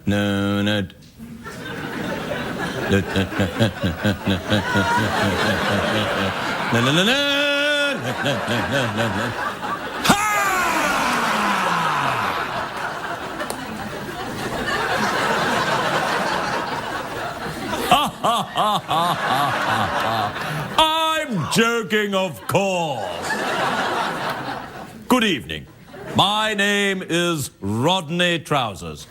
no, no. No, no, no, no. I'm joking, of course. Good evening. My name is Rodney Trousers.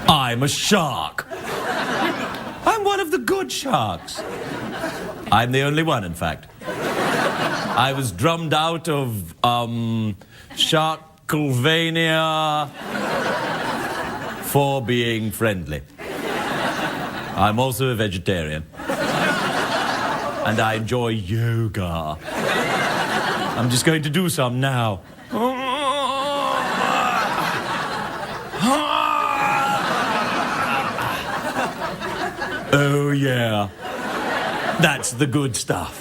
I'm a shark. I'm one of the good sharks. I'm the only one, in fact. I was drummed out of, Sharkylvania for being friendly. I'm also a vegetarian. And I enjoy yoga. I'm just going to do some now. Oh, yeah. That's the good stuff.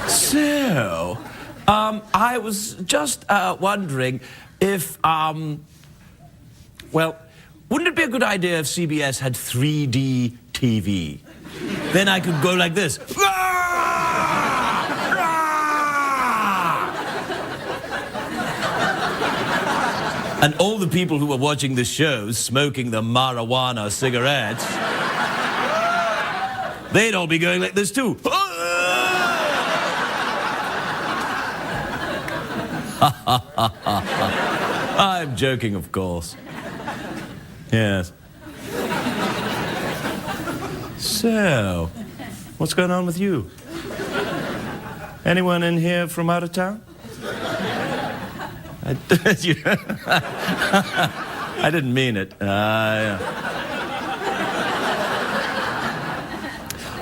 So, I was just wondering if, well, wouldn't it be a good idea if CBS had 3D TV? Then I could go like this. And all the people who were watching the show smoking the marijuana cigarettes, they'd all be going like this too. I'm joking, of course. Yes. So, what's going on with you? Anyone in here from out of town? I didn't mean it. Yeah.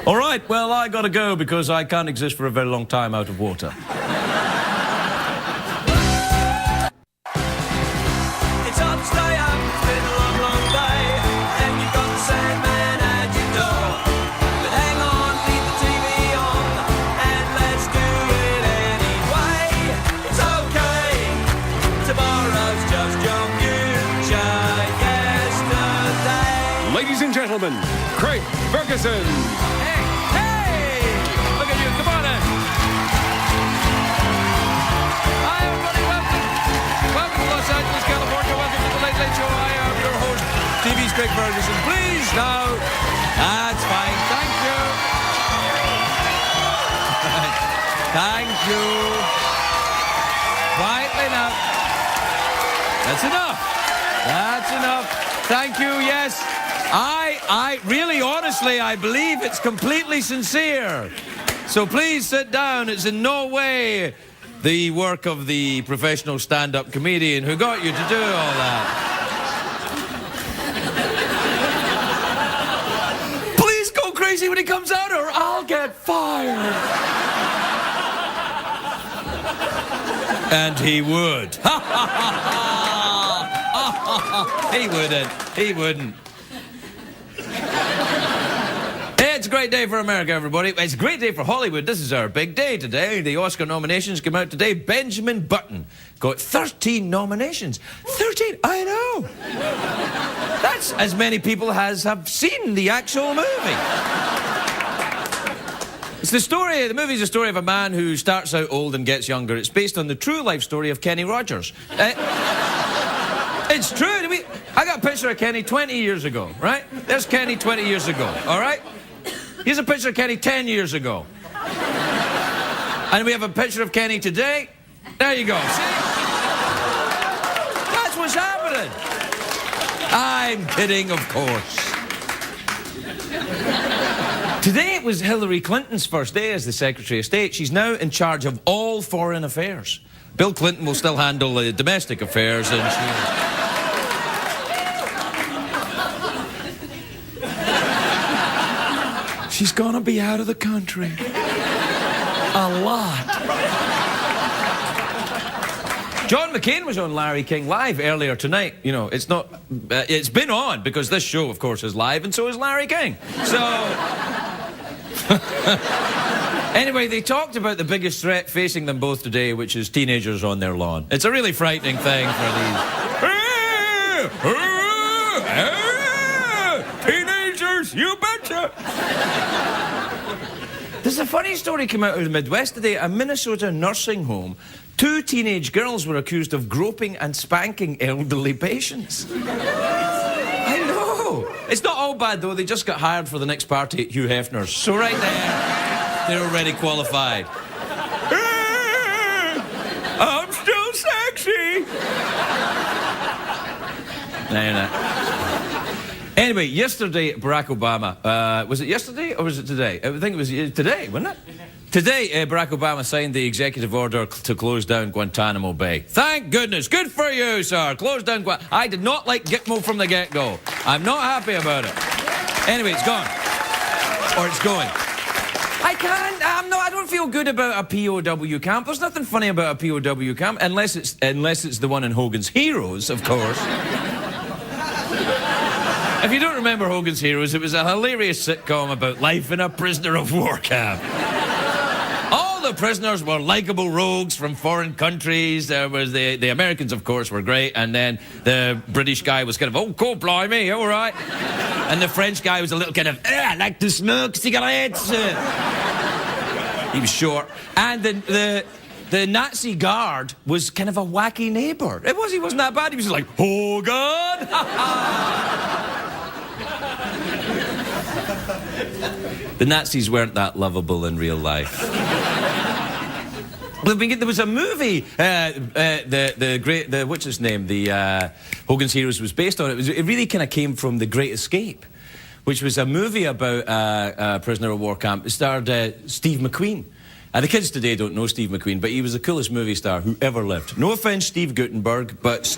All right, well, I gotta go because I can't exist for a very long time out of water. Gentlemen, Craig Ferguson. Hey, hey! Look at you, come on in. Hi, everybody, welcome. Welcome to Los Angeles, California. Welcome to the Late Late Show. I am your host, TV's Craig Ferguson. Please, now. That's fine, thank you. Thank you. Quietly now. That's enough. That's enough. Thank you, yes. I really, honestly, I believe it's completely sincere. So please sit down. It's in no way the work of the professional stand-up comedian who got you to do all that. Please go crazy when he comes out or I'll get fired. And he would. He wouldn't. He wouldn't. It's a great day for America, everybody. It's a great day for Hollywood. This is our big day today. The Oscar nominations come out today. Benjamin Button got 13 nominations. 13? I know. That's as many people as have seen the actual movie. It's the story, the movie's a story of a man who starts out old and gets younger. It's based on the true life story of Kenny Rogers. It's true. I got a picture of Kenny 20 years ago, right? There's Kenny 20 years ago, all right? Here's a picture of Kenny 10 years ago. And we have a picture of Kenny today. There you go. See? That's what's happening. I'm kidding, of course. Today it was Hillary Clinton's first day as the Secretary of State. She's now in charge of all foreign affairs. Bill Clinton will still handle the domestic affairs and she's gonna be out of the country. A lot. John McCain was on Larry King Live earlier tonight. You know, it's not... it's been on because this show, of course, is live and so is Larry King. So... Anyway, they talked about the biggest threat facing them both today, which is teenagers on their lawn. It's a really frightening thing for these... Teenagers, you betcha! There's a funny story came out of the Midwest today. A Minnesota nursing home. 2 teenage girls were accused of groping and spanking elderly patients. I know. It's not all bad, though. They just got hired for the next party at Hugh Hefner's. So right there, they're already qualified. I'm still sexy. No, you're not. Anyway, yesterday, Barack Obama, was it yesterday or was it today? I think it was today, wasn't it? Today, Barack Obama signed the executive order to close down Guantanamo Bay. Thank goodness. Good for you, sir. Close down Guantanamo. I did not like Gitmo from the get-go. I'm not happy about it. Anyway, it's gone. Or it's going. I don't feel good about a POW camp. There's nothing funny about a POW camp, unless it's the one in Hogan's Heroes, of course. If you don't remember Hogan's Heroes, it was a hilarious sitcom about life in a prisoner of war camp. All the prisoners were likable rogues from foreign countries. There was the Americans, of course, were great, and then the British guy was kind of, oh, cool, blimey, all right. And the French guy was a little kind of, I like to smoke cigarettes. He was short. And the Nazi guard was kind of a wacky neighbour. He wasn't that bad. He was like, Hogan! The Nazis weren't that lovable in real life. There was a movie, what's his name? The Hogan's Heroes was based on. It really kind of came from The Great Escape, which was a movie about a prisoner of war camp. It starred Steve McQueen. The kids today don't know Steve McQueen, but he was the coolest movie star who ever lived. No offence, Steve Guttenberg, but...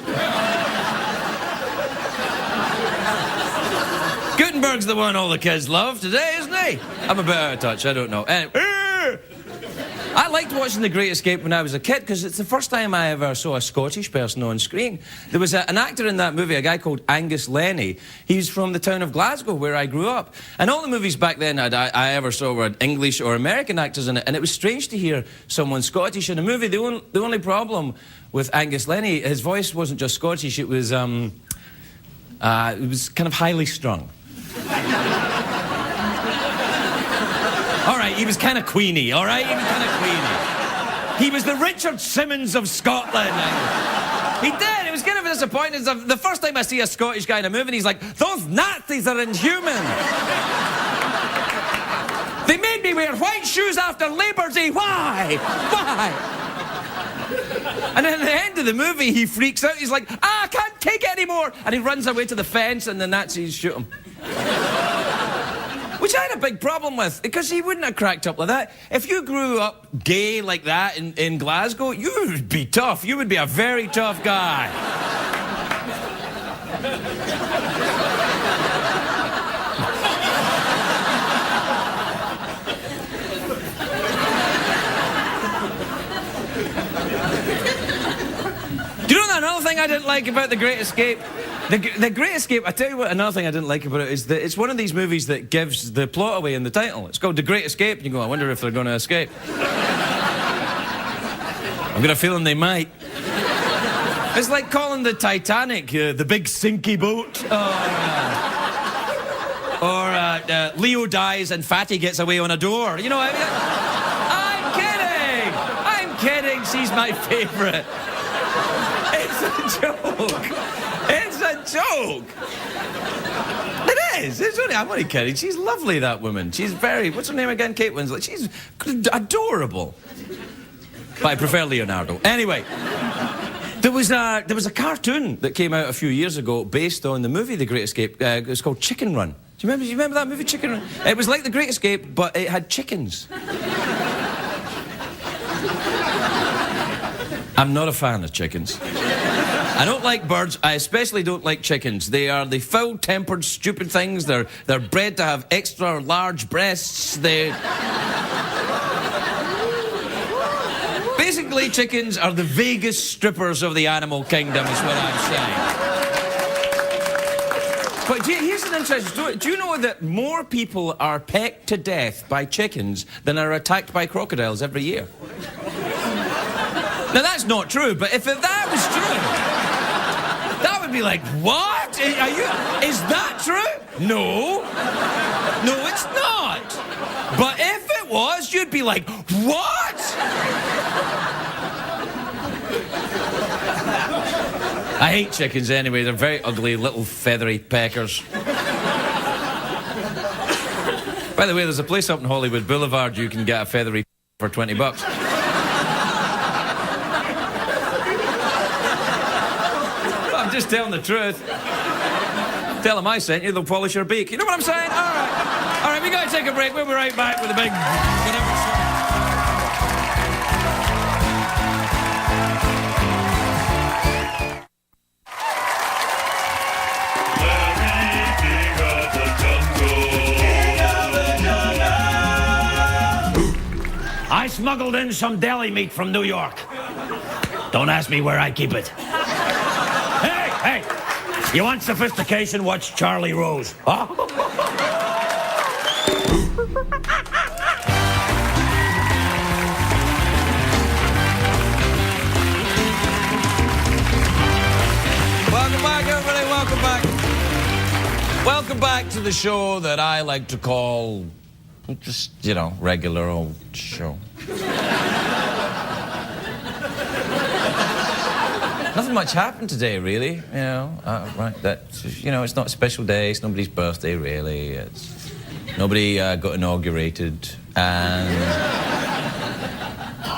Gutenberg's the one all the kids love today, isn't he? I'm a bit out of touch, I don't know. I liked watching The Great Escape when I was a kid because it's the first time I ever saw a Scottish person on screen. There was an actor in that movie, a guy called Angus Lenny. He was from the town of Glasgow, where I grew up. And all the movies back then I ever saw were English or American actors in it, and it was strange to hear someone Scottish in a movie. The only problem with Angus Lenny, his voice wasn't just Scottish, it was kind of highly strung. All right, he was kind of Queenie, all right? He was kind of Queenie. He was the Richard Simmons of Scotland. He did. It was kind of disappointing. The first time I see a Scottish guy in a movie, and he's like, those Nazis are inhuman. They made me wear white shoes after Labour Day. Why? Why? And then at the end of the movie, he freaks out. He's like, I can't take it anymore. And he runs away to the fence, and the Nazis shoot him. Which I had a big problem with, because he wouldn't have cracked up like that. If you grew up gay like that in Glasgow, you would be tough. You would be a very tough guy. Do you know another thing I didn't like about The Great Escape? The Great Escape, I tell you what, another thing I didn't like about it is that it's one of these movies that gives the plot away in the title. It's called The Great Escape, and you go, I wonder if they're going to escape. I've got a feeling they might. It's like calling the Titanic the big sinky boat. Or Leo dies and Fatty gets away on a door. You know what I mean? I'm kidding. She's my favourite. It's a joke. It's a joke. It is. I'm only kidding. She's lovely, that woman. She's very... What's her name again? Kate Winslet. She's adorable. But I prefer Leonardo. Anyway, there was a cartoon that came out a few years ago based on the movie The Great Escape. It was called Chicken Run. Do you remember that movie, Chicken Run? It was like The Great Escape, but it had chickens. I'm not a fan of chickens. I don't like birds. I especially don't like chickens. They are the foul-tempered, stupid things. They're bred to have extra large breasts. Basically, chickens are the Vegas strippers of the animal kingdom, is what I'm saying. But here's the an interesting story. Do you know that more people are pecked to death by chickens than are attacked by crocodiles every year? Now, that's not true, but if that was true, that would be like, what? Is that true? No. No, it's not. But if it was, you'd be like, what? I hate chickens anyway. They're very ugly, little feathery peckers. By the way, there's a place up in Hollywood Boulevard you can get a feathery for $20. I'm just telling the truth. Tell them I sent you, they'll polish your beak. You know what I'm saying? All right. All right, we got to take a break. We'll be right back with a big whatever. I smuggled in some deli meat from New York. Don't ask me where I keep it. Hey! You want sophistication? Watch Charlie Rose. Huh? Welcome back, everybody. Welcome back. Welcome back to the show that I like to call just, you know, regular old show. Nothing much happened today, really. You know, right? You know, it's not a special day. It's nobody's birthday, really. Nobody got inaugurated, and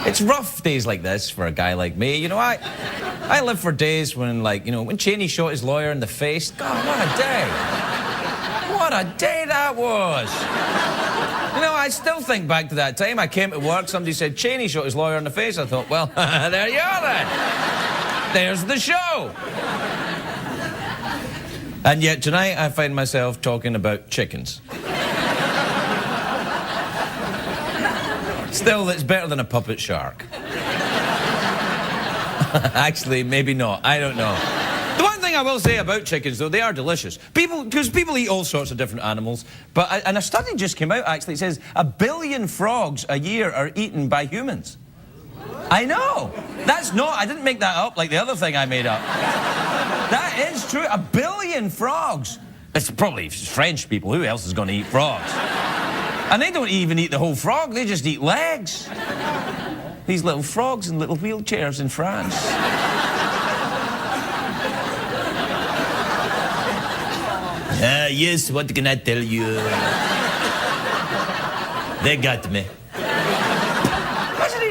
it's rough days like this for a guy like me. You know, I live for days when, like, you know, when Cheney shot his lawyer in the face. God, what a day! What a day that was! You know, I still think back to that time. I came to work, somebody said, Cheney shot his lawyer in the face. I thought, well, there you are then. There's the show. And yet tonight I find myself talking about chickens. Still, it's better than a puppet shark. Actually, maybe not. I don't know. The one thing I will say about chickens, though, they are delicious. Because people eat all sorts of different animals. And a study just came out, actually. It says 1 billion frogs a year are eaten by humans. I know. I didn't make that up like the other thing I made up. That is true. 1 billion frogs. It's probably French people. Who else is going to eat frogs? And they don't even eat the whole frog. They just eat legs. These little frogs in little wheelchairs in France. Yes, what can I tell you? They got me.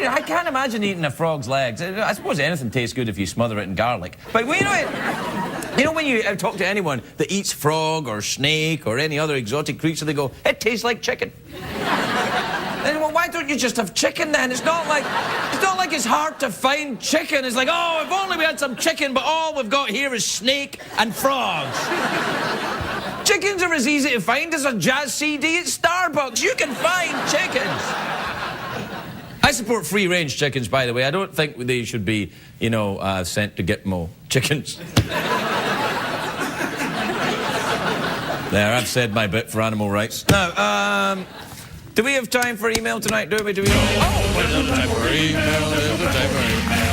I can't imagine eating a frog's legs. I suppose anything tastes good if you smother it in garlic. But you know when you talk to anyone that eats frog or snake or any other exotic creature, they go, it tastes like chicken. And well, why don't you just have chicken then? It's not like it's hard to find chicken. It's like, oh, if only we had some chicken, but all we've got here is snake and frogs. Chickens are as easy to find as a jazz CD at Starbucks. You can find chickens. I support free-range chickens, by the way. I don't think they should be, you know, sent to Gitmo chickens. There, I've said my bit for animal rights. Now, do we have time for email tonight? Do we? Oh, there's no time for email. There's no time for email.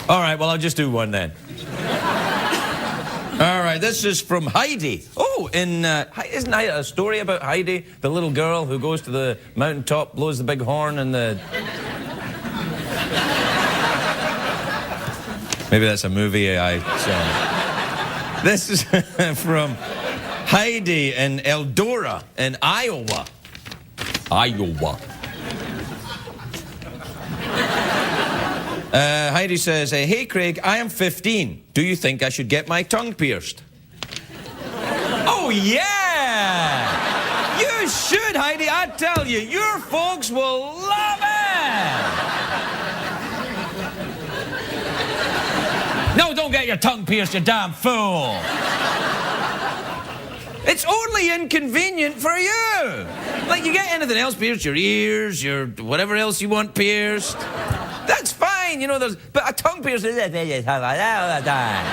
All right, well, I'll just do one then. All right, this is from Heidi. Oh, isn't that a story about Heidi, the little girl who goes to the mountaintop, blows the big horn, and the... Maybe that's a movie I saw. This is from Heidi in Eldora in Iowa. Heidi says, hey, Craig, I am 15. Do you think I should get my tongue pierced? Oh, yeah! You should, Heidi. I tell you, your folks will love it. No, don't get your tongue pierced, you damn fool. It's only inconvenient for you. Like, you get anything else pierced, your ears, your whatever else you want pierced. That's fine, you know, but a tongue piercing all the time.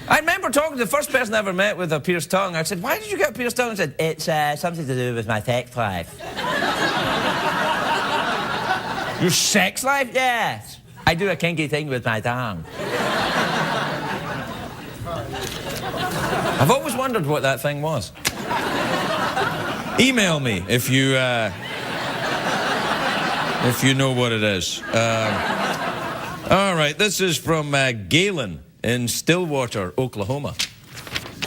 I remember talking to the first person I ever met with a pierced tongue. I said, why did you get a pierced tongue? I said, it's something to do with my sex life. Your sex life? Yes. I do a kinky thing with my tongue. I've always wondered what that thing was. Email me if you know what it is. All right, this is from Galen in Stillwater, Oklahoma.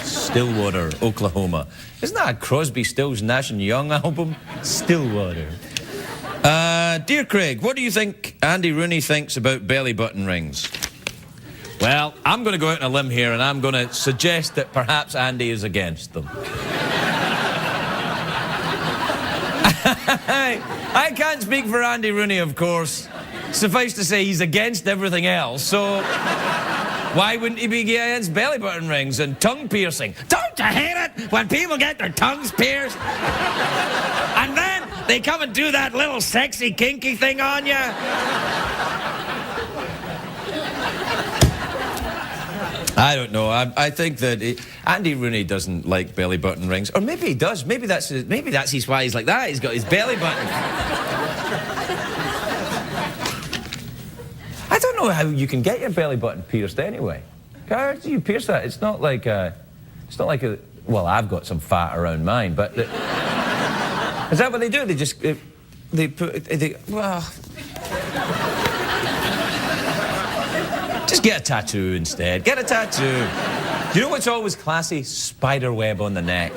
Stillwater, Oklahoma. Isn't that a Crosby, Stills, Nash and Young album? Stillwater. Dear Craig, what do you think Andy Rooney thinks about belly button rings? Well, I'm going to go out on a limb here and I'm going to suggest that perhaps Andy is against them. I can't speak for Andy Rooney, of course. Suffice to say, he's against everything else, so why wouldn't he be against belly button rings and tongue piercing? Don't you hate it when people get their tongues pierced? And then they come and do that little sexy, kinky thing on you? I don't know. I think that Andy Rooney doesn't like belly button rings, or maybe he does. Maybe that's why he's like that. He's got his belly button. I don't know how you can get your belly button pierced anyway. How do you pierce that? It's not like a. Well, I've got some fat around mine, but is that what they do? They just well. Just get a tattoo instead. Get a tattoo. You know what's always classy? Spider web on the neck.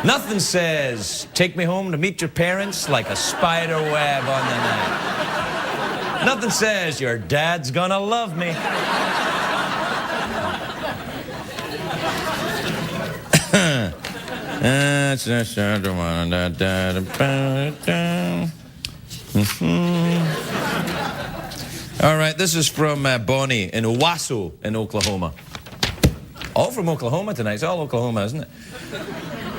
Nothing says, take me home to meet your parents like a spider web on the neck. Nothing says, your dad's gonna love me. All right, this is from Bonnie in Owasso in Oklahoma. All from Oklahoma tonight. It's all Oklahoma, isn't it?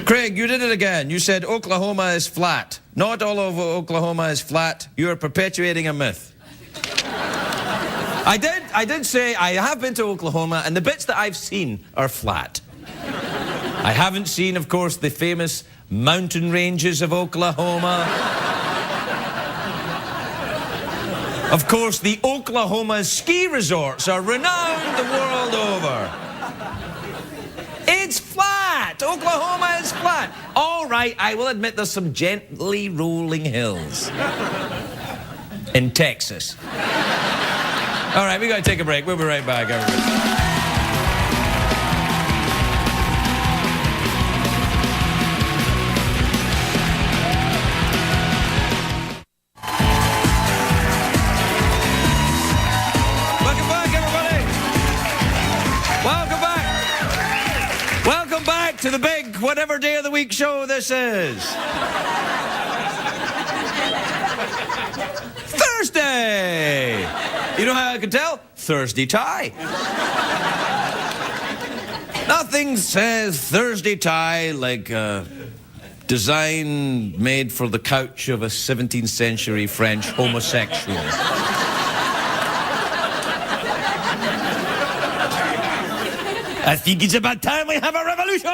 Craig, you did it again. You said Oklahoma is flat. Not all of Oklahoma is flat. You are perpetuating a myth. I did say I have been to Oklahoma, and the bits that I've seen are flat. I haven't seen, of course, the famous mountain ranges of Oklahoma. Of course, the Oklahoma ski resorts are renowned the world over. It's flat. Oklahoma is flat. All right, I will admit there's some gently rolling hills in Texas. All right, we got to take a break. We'll be right back, everybody. To the big whatever day of the week show this is. Thursday. You know how I can tell? Thursday tie. Nothing says Thursday tie like a design made for the couch of a 17th century French homosexual. I think it's about time we have a revolution!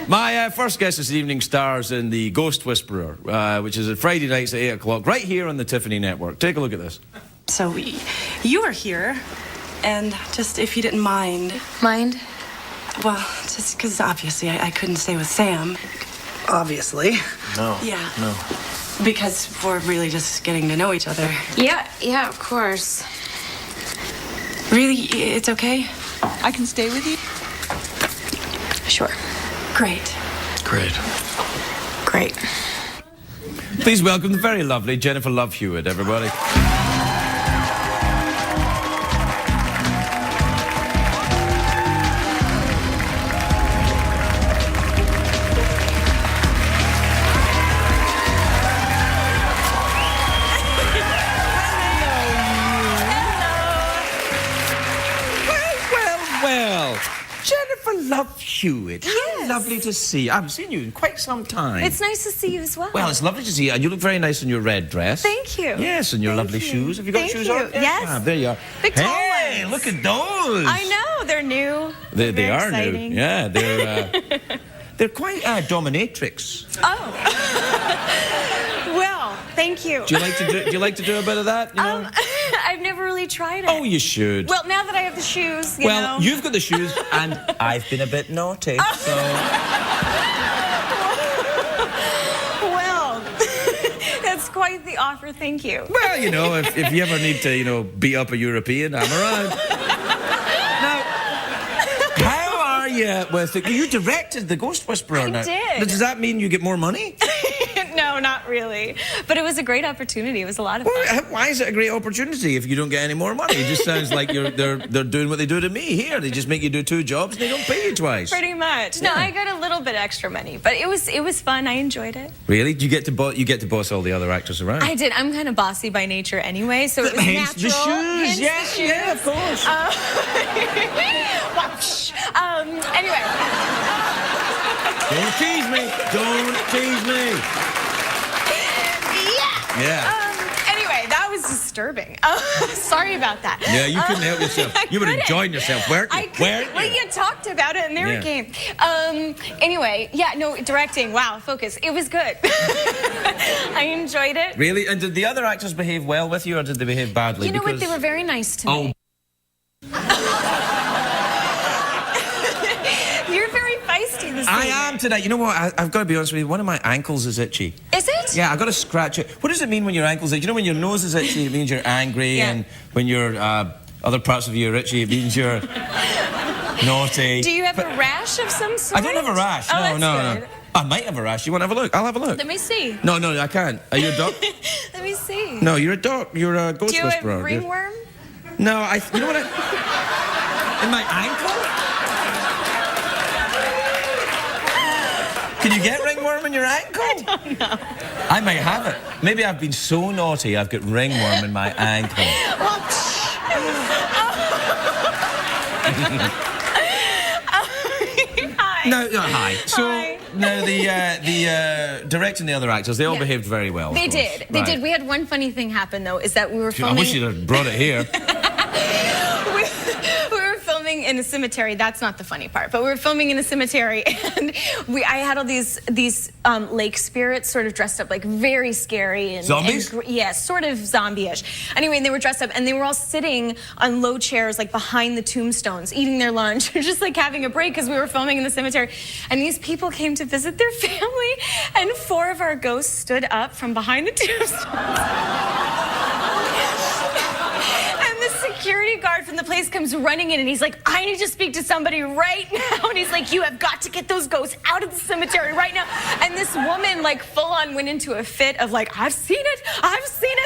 My first guest this evening stars in The Ghost Whisperer, which is at Friday nights at 8 o'clock, right here on the Tiffany Network. Take a look at this. So, you were here, and just if you didn't mind... Mind? Well, just because obviously I couldn't stay with Sam. Obviously. No. Yeah. No. Because we're really just getting to know each other. Yeah, of course. Really, it's okay? I can stay with you? Sure. Great. Great. Great. Please welcome the very lovely Jennifer Love Hewitt, everybody. Jennifer Love Hewitt. How Yes. lovely to see you. I haven't seen you in quite some time. It's nice to see you as well. Well, it's lovely to see you. And you look very nice in your red dress. Thank you. Yes, and your Thank lovely you. shoes. Have you got Thank shoes you. on? Yes. Ah, there you are. Big tall Hey, ones. look at those. I know, they're new. They Very are exciting. new. Yeah, they're quite dominatrix. Oh. Well, thank you. Do you like to do a bit of that? You know? I've never really tried it. Oh, you should. Well, now that I have the shoes, you know. You've got the shoes, and I've been a bit naughty, so... Well, that's quite the offer, thank you. Well, you know, if you ever need to, you know, beat up a European, I'm around. Now, how are you with it? You directed The Ghost Whisperer. I now. did. Does that mean you get more money? No, not really. But it was a great opportunity. It was a lot of fun. Well, why is it a great opportunity if you don't get any more money? It just sounds like they're doing what they do to me here. They just make you do 2 jobs and they don't pay you twice. Pretty much. No, I got a little bit extra money, but it was fun. I enjoyed it. Really? Do you get to boss all the other actors around? I did. I'm kind of bossy by nature anyway, so it was Hence natural. the shoes. Hence Yeah, the shoes. yeah, of course. Anyway. Don't tease me. Don't tease me. Yeah. Anyway, that was disturbing. Sorry about that. Yeah, you couldn't help yourself. You were enjoying yourself, weren't you? I couldn't. Well, you talked about it, and there Yeah. it came. Anyway, yeah, no, directing. Wow, focus. It was good. I enjoyed it. Really? And did the other actors behave well with you, or did they behave badly? You know what? They were very nice to me. You're very feisty this I evening. am today. You know what? I've got to be honest with you. One of my ankles is itchy. Is it? Yeah, I've got to scratch it. What does it mean when your ankle's itchy? You know, when your nose is itchy, it means you're angry, Yeah. and when your other parts of you are itchy, it means you're naughty. Do you have a rash of some sort? I don't have a rash. Oh, No, that's no, good. no. I might have a rash. You want to have a look? I'll have a look. Let me see. No, I can't. Are you a doc? Let me see. No, you're a doc. You're a ghost Do you have whisperer. ringworm? No, you know what? In my ankle? Can you get ringworm in your ankle? I don't know. I might have it. Maybe I've been so naughty I've got ringworm in my ankle. Well, hi. No, hi. So Hi. now the directing the other actors, they all Yeah. behaved very well. They of course. did. They Right. did. We had one funny thing happen though. Is that we were I filming. wish you'd have brought it here. we were filming in a cemetery. That's not the funny part, but we were filming in a cemetery, and I had all these lake spirits sort of dressed up like very scary and Zombies? Yeah, sort of zombie-ish. Anyway, they were dressed up, and they were all sitting on low chairs like behind the tombstones, eating their lunch, just like having a break because we were filming in the cemetery. And these people came to visit their family, and 4 of our ghosts stood up from behind the tombstones. Security guard from the place comes running in, and he's like, I need to speak to somebody right now. And he's like, you have got to get those ghosts out of the cemetery right now. And this woman like full on went into a fit of like, I've seen it,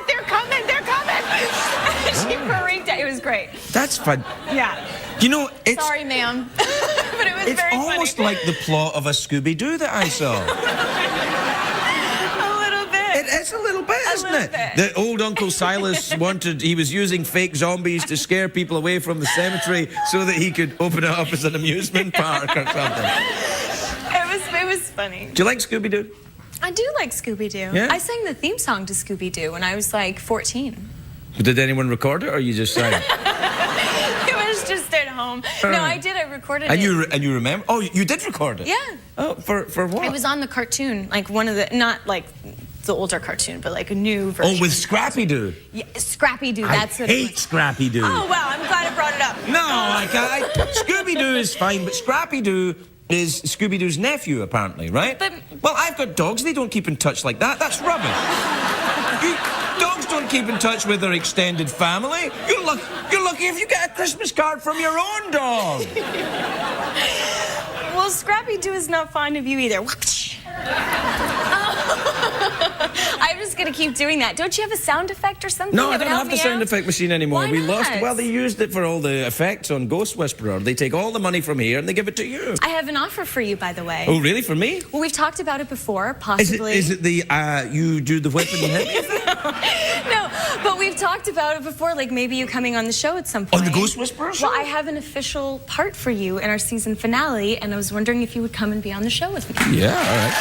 they're coming. And she freaked out. It was great. That's fun. Yeah. You know, it's Sorry, ma'am. But it was it's very almost funny. like the plot of a Scooby-Doo that I saw. It's a little bit, isn't little it? bit. The old Uncle Silas he was using fake zombies to scare people away from the cemetery so that he could open it up as an amusement park or something. It was funny. Do you like Scooby-Doo? I do like Scooby-Doo. Yeah? I sang the theme song to Scooby-Doo when I was like 14. Did anyone record it, or you just sang it? It was just at home. No, I did. I recorded And it. you remember? Oh, you did record it? Yeah. Oh, for what? It was on the cartoon, like one of the, not like the older cartoon, but like a new version. Oh, with Scrappy-Doo. Yeah, Scrappy-Doo, that's I what it hate was. Scrappy-Doo. Oh, wow, I'm glad I brought it up. No, Scooby-Doo is fine, but Scrappy-Doo is Scooby-Doo's nephew, apparently, right? But- Well, I've got dogs. They don't keep in touch like that. That's rubbish. Dogs don't keep in touch with their extended family. You're lucky if you get a Christmas card from your own dog. Well, Scrappy-Doo is not fond of you either. I have to just gonna keep doing that. Don't you have a sound effect or something? No, I that would don't help have the me sound out? effect machine anymore. Why We lost. not? Well, they used it for all the effects on Ghost Whisperer. They take all the money from here and they give it to you. I have an offer for you, by the way. Oh, really? For me? Well, we've talked about it before, possibly. Is it the you do the whip and hit me? No, but we've talked about it before, like maybe you coming on the show at some point. On the Ghost Whisperer show? Well, I have an official part for you in our season finale, and I was wondering if you would come and be on the show with me. Yeah, all right.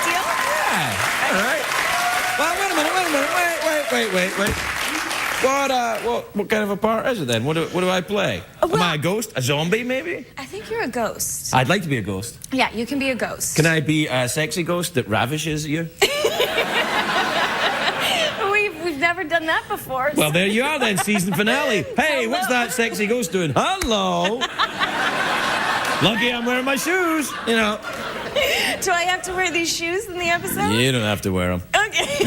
Deal? Yeah, all right. Well, wait a minute. Wait. What kind of a part is it then? What do I play? Well- Am I a ghost? A zombie, maybe? I think you're a ghost. I'd like to be a ghost. Yeah, you can be a ghost. Can I be a sexy ghost that ravishes you? We've never done that before. Well, there you are then, season finale. Hey, what's that sexy ghost doing? Hello. Lucky I'm wearing my shoes, you know. Do I have to wear these shoes in the episode? You don't have to wear them. Okay.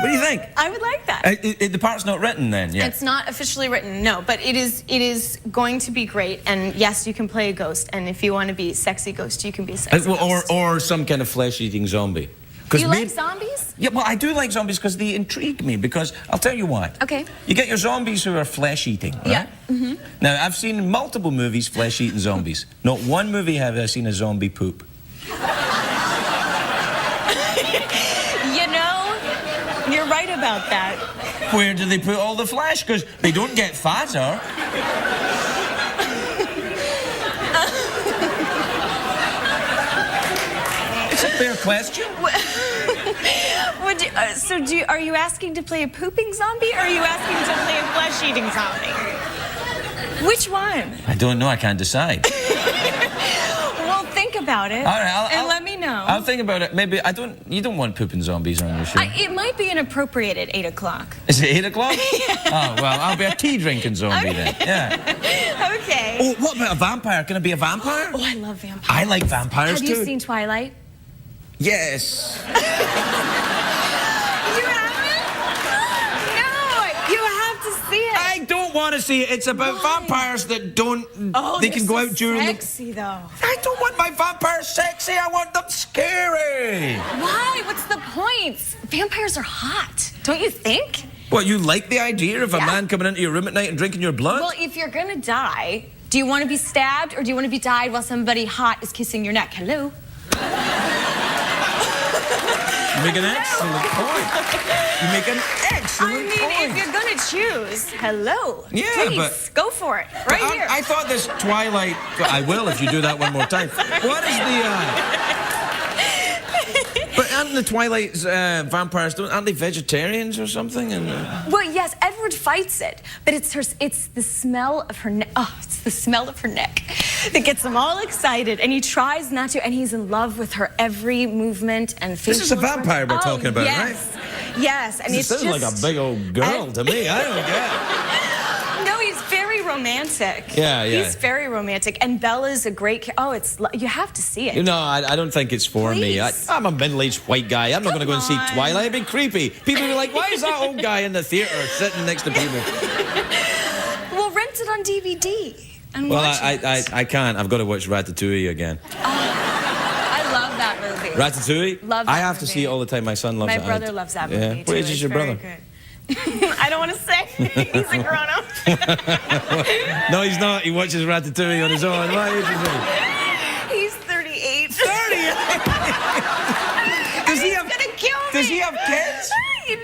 What do you think? I would like that. The part's not written then yet? It's not officially written, no, but it is going to be great. And yes, you can play a ghost. And if you want to be a sexy ghost, you can be a sexy ghost. Or some kind of flesh-eating zombie. You like zombies? Yeah, well, I do like zombies because they intrigue me. Because I'll tell you why. Okay. You get your zombies who are flesh-eating, right? Yeah. Mm-hmm. Now, I've seen multiple movies flesh-eating zombies. Not one movie have I seen a zombie poop. You know, you're right about that. Where do they put all the flesh? Because they don't get fatter. It's a fair question. Are you asking to play a pooping zombie, or are you asking to play a flesh-eating zombie? Which one? I don't know. I can't decide. Well, think about it. All right, and let me know. I'll think about it. Maybe you don't want pooping zombies on your show. It might be inappropriate at 8 o'clock. Is it 8 o'clock? Oh, well, I'll be a tea-drinking zombie then. Yeah. Okay. Oh, what about a vampire? Can I be a vampire? Oh, I love vampires. I like vampires, Have too. you seen Twilight? Yes. You haven't? No, you have to see it. I don't want to see it. It's about vampires that don't... they can go out during sexy, though. I don't want my vampires sexy. I want them scary. Why? What's the point? Vampires are hot, don't you think? What, you like the idea of a man coming into your room at night and drinking your blood? Well, if you're gonna die, do you want to be stabbed or do you want to be died while somebody hot is kissing your neck? Hello? You make an excellent point. You make an excellent point. If you're gonna choose, hello. Yeah, please, but- go for it. Right here. I thought this Twilight... I will if you do that one more time. What is the... But aren't the Twilight's vampires, aren't they vegetarians or something? And, Well, yes, Edward fights it, but it's the smell of her neck. Oh, it's the smell of her neck that gets him all excited, and he tries not to, and he's in love with her every movement and facial This is a vampire we're talking about, yes. right? Yes, and It it's sounds just... like a big old girl to me. I don't get it. No, he's very romantic. Yeah. He's very romantic, and Bella's a great... you have to see it. No, I don't think it's for me. Please. I'm a middle-aged white guy. I'm not going to go and see Come on. Twilight. It'd be creepy. People would be like, why is that old guy in the theater sitting next to people? Well, rent it on DVD and Well, watch it. I can't. I've got to watch Ratatouille again. I love that movie. Ratatouille? Love that I have to movie. see it all the time. My son loves My it. brother loves that movie, Yeah. too. What age is It's your very brother? good. I don't want to say. He's a grown-up. No, he's not. He watches Ratatouille on his own. What age is he? He's 38. 38? Does he have... gonna kill me. Does he have kids? No.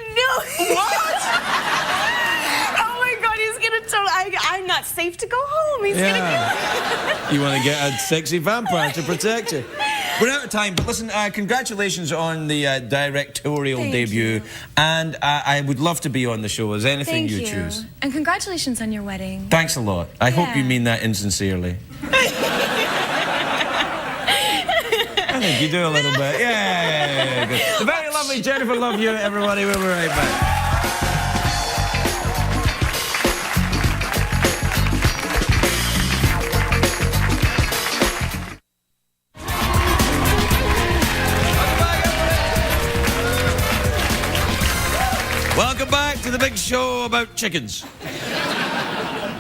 What? Oh my God, he's gonna I'm not safe to go home. He's gonna kill me. You want to get a sexy vampire to protect you. We're out of time, but listen, congratulations on the directorial debut. you. And I would love to be on the show as anything Thank you choose. And congratulations on your wedding. Thanks a lot. I hope you Yeah. mean that insincerely. I think you do a little bit. Yeah, good. The very lovely Jennifer Love Hewitt, everybody. We'll be right back. Welcome back to the big show about chickens.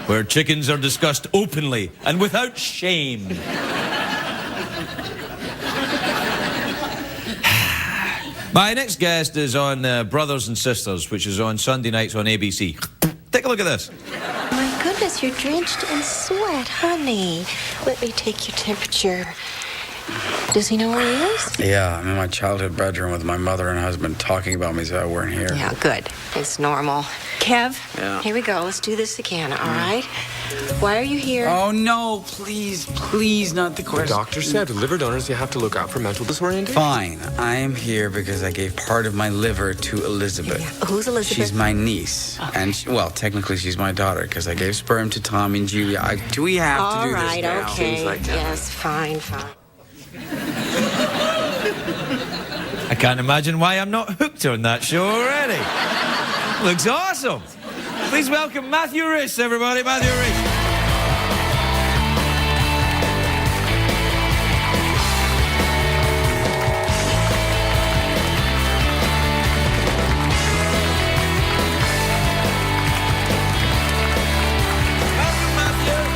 where chickens are discussed openly and without shame. My next guest is on Brothers and Sisters, which is on Sunday nights on ABC. Take a look at this. My goodness, you're drenched in sweat, honey. Let me take your temperature. Does he know where he is? Yeah, I'm in my childhood bedroom with my mother and husband talking about me so I weren't here. Yeah, good. It's normal. Kev, Yeah. Here we go. Let's do this again, all right? Why are you here? Oh, no, please, not the The question. doctor said with liver donors, you have to look out for mental disorientation. Fine. I am here because I gave part of my liver to Elizabeth. Yeah. Who's Elizabeth? She's my niece. Okay. And, well, technically she's my daughter because I gave sperm to Tommy and Julia. Do we have All to do right, this now? okay. Seems like that. Yes, fine. I can't imagine why I'm not hooked on that show already. Looks awesome. Please welcome Matthew Rhys, everybody. Matthew Rhys.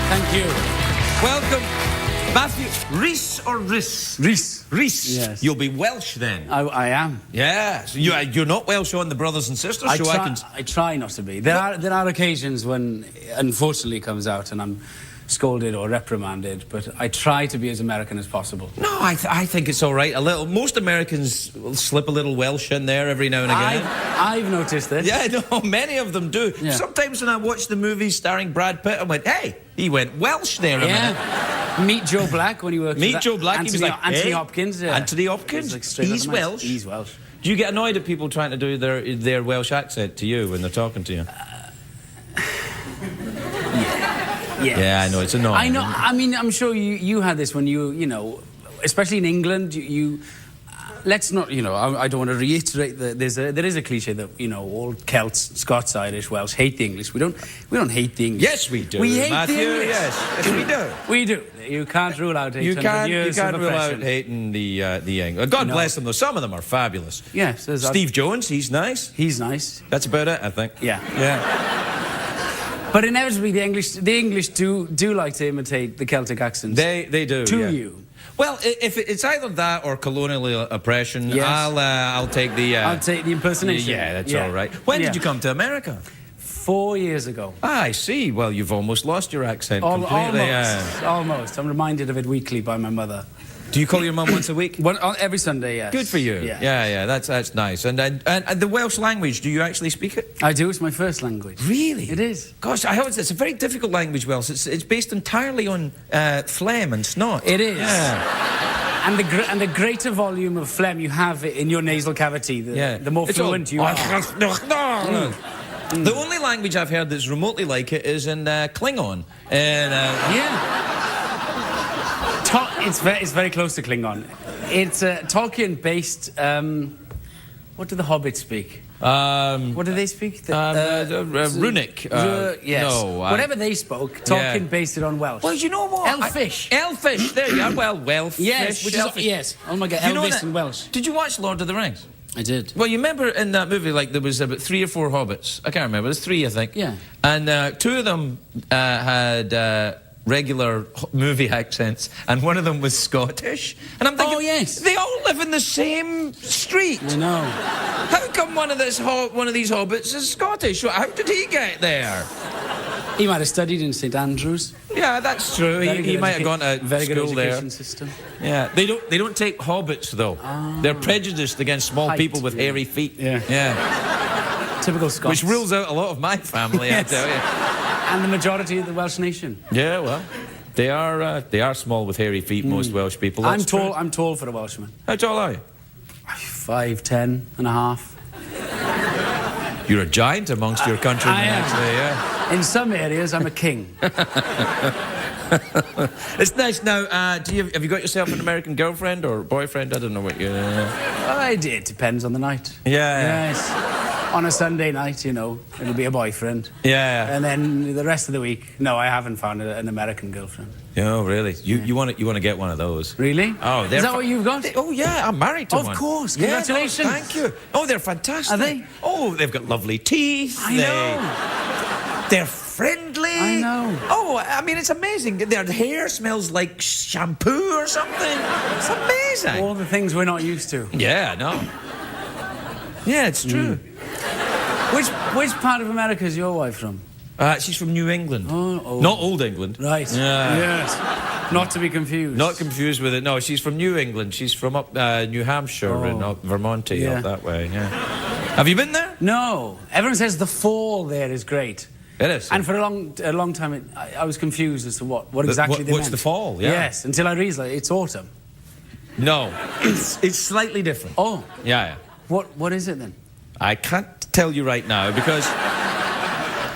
Thank you. Welcome, Matthew. Rhys or Rhys? Rhys. Rhys. Yes. You'll be Welsh then. I am. Yeah. So you're not Welsh on the Brothers and Sisters I show. I try not to be. There are occasions when, unfortunately, it comes out and I'm scolded or reprimanded, but I try to be as American as possible. No, I think it's all right. A little. Most Americans will slip a little Welsh in there every now and again. I've noticed this. Yeah, no, many of them do. Yeah. Sometimes when I watch the movies starring Brad Pitt, I went, hey, he went Welsh there a minute. Yeah. Meet Joe Black when he worked Meet with Joe Black, he was like, Anthony hey, Hopkins. Yeah. Anthony Hopkins? He's, like, straight He's out of the Welsh? He's Welsh. Do you get annoyed at people trying to do their Welsh accent to you when they're talking to you? Yes. Yeah, I know, it's annoying. I know. I mean, I'm sure you had this when you know, especially in England, let's not, I don't want to reiterate that there is a cliche that, all Celts, Scots, Irish, Welsh hate the English. We don't hate the English. Yes, we do. We hate Matthew, the English. Yes, we do. We do. You can't rule out 800 You years can't of rule out oppression. hating the English. God bless them, though. Some of them are fabulous. Yes. Steve Jones, he's nice. He's nice. That's about it, I think. Yeah. Yeah. But inevitably, the English do like to imitate the Celtic accents. They do. To yeah. you. Well, if it's either that or colonial oppression, Yes. I'll take the. I'll take the impersonation. Yeah, that's all right. When did you come to America? 4 years ago. Ah, I see. Well, you've almost lost your accent completely. Almost. I'm reminded of it weekly by my mother. Do you call your mum once a week? Every Sunday, yes. Good for you. Yeah. Yeah. That's nice. And the Welsh language, do you actually speak it? I do. It's my first language. Really? It is. Gosh, I hope it's a very difficult language, Welsh. It's based entirely on phlegm and snot. It is. Yeah. And the greater volume of phlegm you have in your nasal cavity, the more fluent you are. The only language I've heard that's remotely like it is in Klingon. Yeah. It's very close to Klingon. It's Tolkien-based. What do the hobbits speak? What do they speak? Runic. Yes. No. Whatever they spoke, Tolkien based it on Welsh. Well, you know what? Elfish. Elfish. There you are. Well, Welsh. Yes. Yes. Oh my God. Elvis and Welsh. Did you watch Lord of the Rings? I did. Well, you remember in that movie, like, there was about 3 or 4 hobbits. I can't remember. There's 3, I think. Yeah. And 2 of them had regular movie accents, and one of them was Scottish. And I'm thinking, oh, yes. They all live in the same street. I know. How come one of these hobbits is Scottish? How did he get there? He might have studied in St Andrews. Yeah, that's true. He might have gone to very school good education there. System. Yeah, they don't take hobbits though. They're prejudiced against small people with hairy feet. Yeah. Typical Scots. Which rules out a lot of my family, Yes. I tell you. And the majority of the Welsh nation. Yeah, well, they are small with hairy feet. Most Welsh people. That's I'm tall. true. I'm tall for a Welshman. How tall are you? 5'10" and a half. You're a giant amongst your countrymen, I am. actually. Yeah. In some areas, I'm a king. It's nice. Now, have you got yourself an American girlfriend or boyfriend? I don't know what you. It depends on the night. Yeah. Yes. On a Sunday night, it'll be a boyfriend. Yeah. And then the rest of the week, no, I haven't found an American girlfriend. Oh, really? You want to get one of those? Really? Oh, is that what you've got? Oh, yeah. I'm married to one. Of course. Yeah, Congratulations. no, thank you. Oh, they're fantastic. Are they? Oh, they've got lovely teeth. I know. They're friendly. I know. Oh, I mean, it's amazing. Their hair smells like shampoo or something. It's amazing. All the things we're not used to. Yeah, no. Yeah, it's true. Which part of America is your wife from? She's from New England. Oh. Not Old England. Right. Yeah. Yes. Not to be confused. Not confused with it. No, she's from New England. She's from up New Hampshire and up Vermonty, up that way. Yeah. Have you been there? No. Everyone says the fall there is great. It is. And for a long time, I was confused as to what exactly they what's meant. the fall? Yeah. Yes, until I realised it's autumn. No, it's slightly different. Oh. Yeah. What is it then? I can't tell you right now because,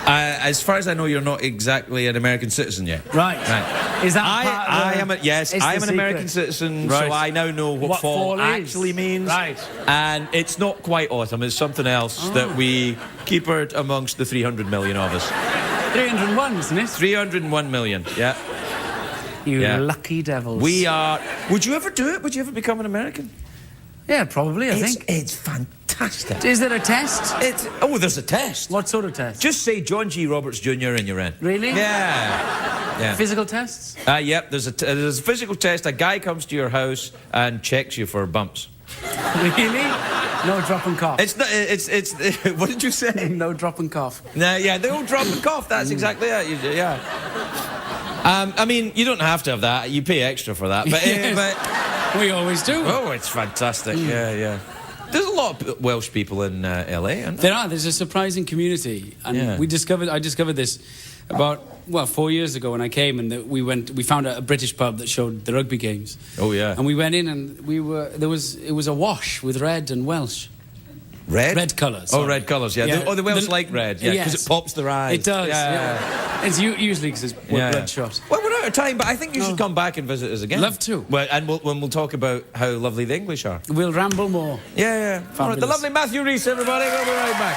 as far as I know, you're not exactly an American citizen yet. Right. Is that I am an American citizen, right. so I now know what fall actually means. Right. And it's not quite autumn, it's something else that we keep out amongst the 300 million of us. 301, isn't it? 301 million, yeah. You lucky devils. We are... Would you ever do it? Would you ever become an American? Yeah, probably, I think. It's fantastic. Is there a test? There's a test. What sort of test? Just say John G. Roberts Jr. and you're in. Really? Yeah. Physical tests? Yep, there's a physical test. A guy comes to your house and checks you for bumps. Really? No drop and cough? It's what did you say? No drop and cough. No, yeah, no drop and cough. That's exactly it. Yeah. I mean, you don't have to have that. You pay extra for that. But, Yes. but we always do. Oh, it's fantastic. Yeah. There's a lot of Welsh people in LA, aren't there? There's a surprising community. And I discovered this about, 4 years ago when I came, and we found a British pub that showed the rugby games. Oh, yeah. And we went in and it was a wash with red and Welsh. Red? Red colours. Oh, red colours, yeah. The Welsh like red, because it pops their eyes. It does, yeah. It's usually because it's bloodshot. Well, we're out of time, but I think you should come back and visit us again. Love to. Well, and we'll talk about how lovely the English are. We'll ramble more. Yeah. All right, the lovely Matthew Rhys, everybody. We'll be right back.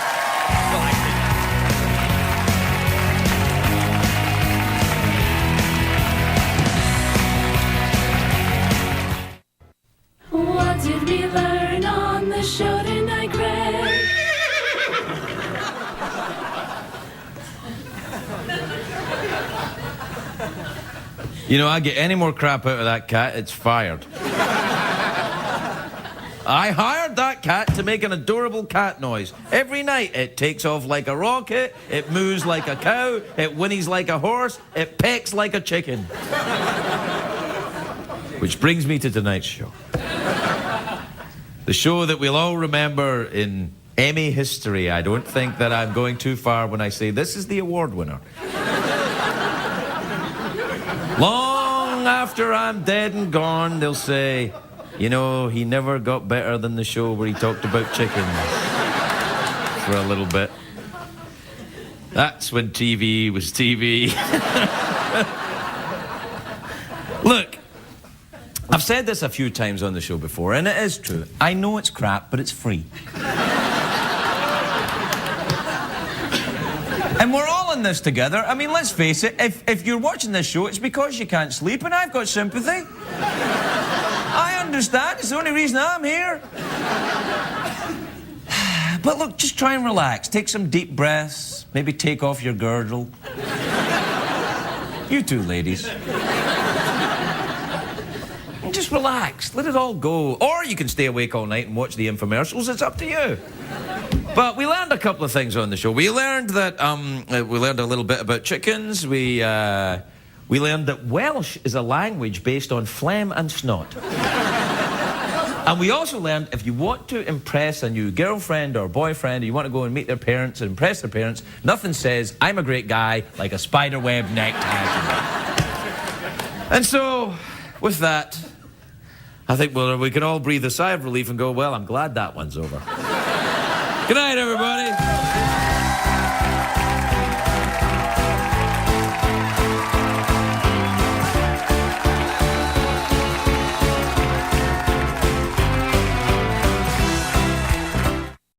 What did we learn on the show tonight, Greg? You know, I get any more crap out of that cat, it's fired. I hired that cat to make an adorable cat noise. Every night it takes off like a rocket, it moos like a cow, it whinnies like a horse, it pecks like a chicken. Which brings me to tonight's show. The show that we'll all remember in Emmy history. I don't think that I'm going too far when I say this is the award winner. Long after I'm dead and gone, they'll say, you know, he never got better than the show where he talked about chickens for a little bit. That's when TV was TV. Look, I've said this a few times on the show before, and it is true. I know it's crap, but it's free. And we're all in this together. I mean, let's face it, if you're watching this show, it's because you can't sleep, and I've got sympathy. I understand. It's the only reason I'm here. But look, just try and relax. Take some deep breaths. Maybe take off your girdle. You too, ladies. And just relax. Let it all go. Or you can stay awake all night and watch the infomercials. It's up to you. But we learned a couple of things on the show. We learned that we learned a little bit about chickens. We learned that Welsh is a language based on phlegm and snot. And we also learned if you want to impress a new girlfriend or boyfriend, or you want to go and meet their parents and impress their parents, nothing says, I'm a great guy, like a spiderweb neck tag. And so, with that, I think we can all breathe a sigh of relief and go, well, I'm glad that one's over. Good night, everybody.